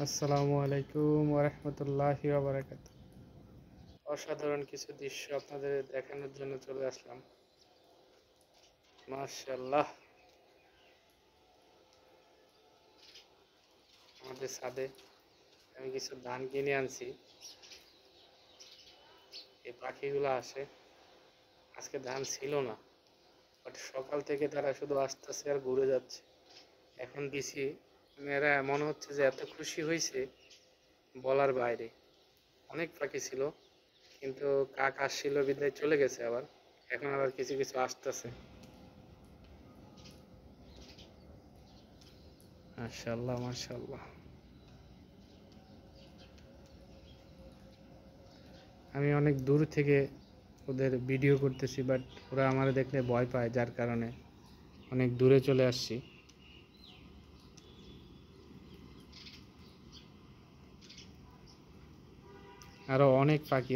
আসসালামু আলাইকুম ওয়া রাহমাতুল্লাহি ওয়া বারাকাতুহু। অসাধারণ কিছু দৃশ্য আপনাদের দেখানোর জন্য চলে আসলাম। মাশাআল্লাহ, আমাদের ছাদে আমি কিছু ধান কিনে আনছি। এই পাখিগুলো আসে। আজকে ধান ছিল না, বাট সকাল থেকে তারা শুধু আসতেছে আর ঘুরে যাচ্ছে। এখন দিছি, এরা মনে হচ্ছে যে এত খুশি হয়েছে বলার বাইরে। অনেক পাখি ছিল, কিন্তু কাক আসছিল বিদায় চলে গেছে আবার। এখন আবার কিছু কিছু আসতেছে। মাশাআল্লাহ মাশাআল্লাহ। আমি অনেক দূর থেকে ওদের ভিডিও করতেছি, বাট ওরা আমার দেখলে ভয় পায়, যার কারণে অনেক দূরে চলে আসছি। আরও অনেক পাখি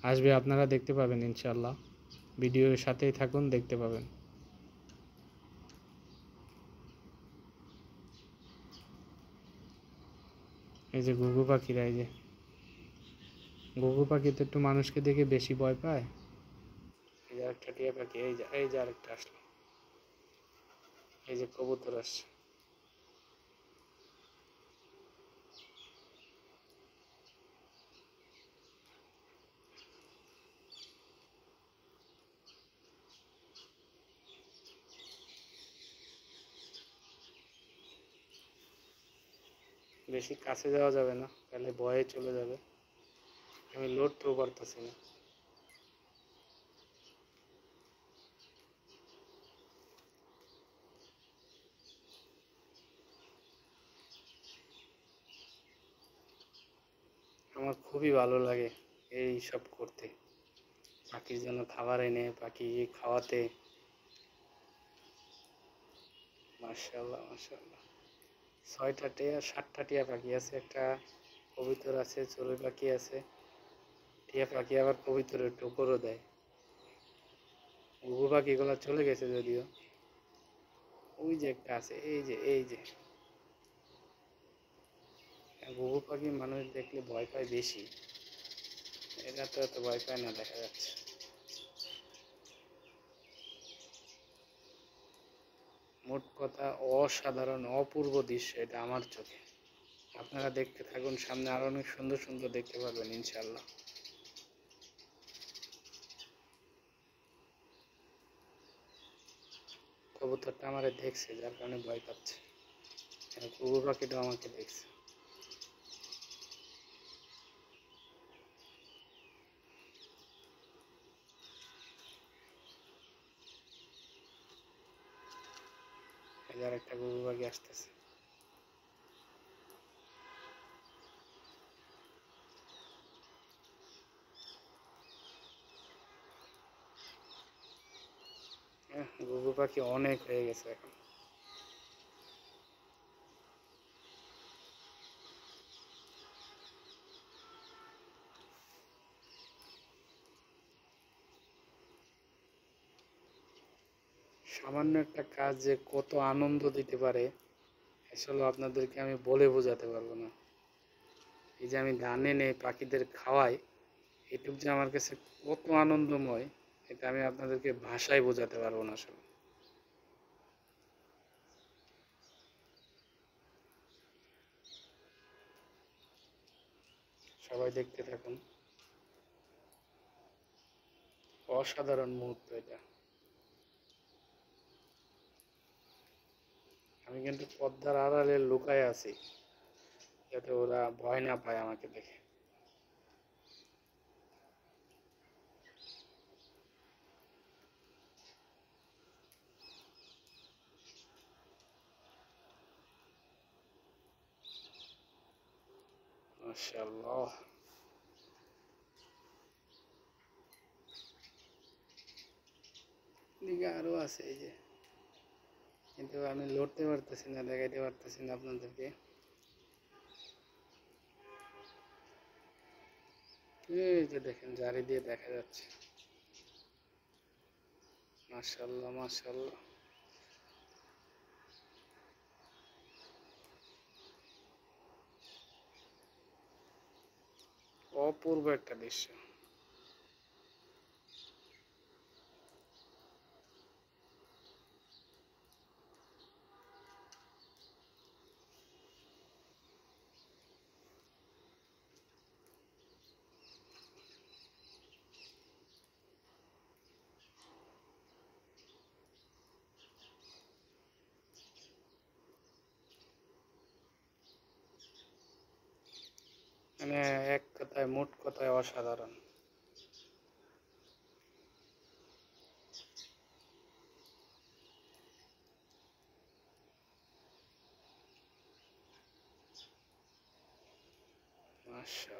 আসবে, আপনারা দেখতে পাবেন ইনশাল্লাহ। ভিডিওর সাথেই থাকুন, দেখতে পাবেন। এই যে ঘুঘু পাখিরা, এই যে ঘুঘু পাখি তো একটু মানুষকে দেখে বেশি ভয় পায়। এই যে আরেকটা টিয়া পাখি, এই যে আরেকটা আসলো। এই যে কবুতর আসছে। বেশি কাছে যাওয়া যাবে না, তাহলে ভয়ে চলে যাবে। আমি লড়তেও পারতেছি না। আমার খুবই ভালো লাগে এই সব করতে, পাখির জন্য খাবার এনে পাখি খাওয়াতে। মাশাআল্লাহ মাশাআল্লাহ। 6টা টিয়া 7টা টিয়া পাখি আছে, একটা কবুতর আছে, চড়ুই পাখি আছে। টিয়া পাখি আবার কবুতরের টোকরও দেয়। ঘুঘু পাখিগুলো চলে গেছে যদিও। ওই যে একটা আছে, এই যে ঘুঘু পাখি মানুষ দেখলে ভয় পায় বেশি, এরা তো এত ভয় পায় না দেখা যাচ্ছে। মোট কথা অসাধারণ অপূর্ব দৃশ্য এটা আমার চোখে। আপনারা দেখতে থাকুন, সামনে আরো অনেক সুন্দর সুন্দর দেখতে পাবেন ইনশাল্লাহ। কবুতরটা আমারে দেখছে, যার কারণে ভয় পাচ্ছে। আর ঘুঘু পাখিটাও আমাকে দেখছে। আর একটা ঘুঘু পাখি আসতেছে। ঘুঘু পাখি অনেক হয়ে গেছে এখন। সামান্য একটা কাজ যে কত আনন্দ দিতে পারে, আসলে আপনাদেরকে আমি বলে বোঝাতে পারবো না। এই যে আমি ধান এনে পাখিদের খাওয়াই, এটুক যে আমার কাছে কত আনন্দময়, এটা আমি আপনাদেরকে ভাষায় বোঝাতে পারবো না আসলে। সবাই দেখতে থাকুন, অসাধারণ মুহূর্ত এটা। আমি কিন্তু পর্দার আড়ালে লুকায় আছি, যাতে ওরা ভয় না পায় আমাকে দেখে। মাশাআল্লাহ। দিকে আরো আছে, এই যে, কিন্তু আমি লড়তে পারতেছি না, দেখাইতে পারতেছি না আপনাদেরকে। এই যে দেখেন, জারি দিয়ে দেখা যাচ্ছে। মাশাআল্লাহ মাশাআল্লাহ। অপূর্ব একটা দৃশ্য। মানে এক কথায়, মোট কথায় অসাধারণ। মাশাআল্লাহ।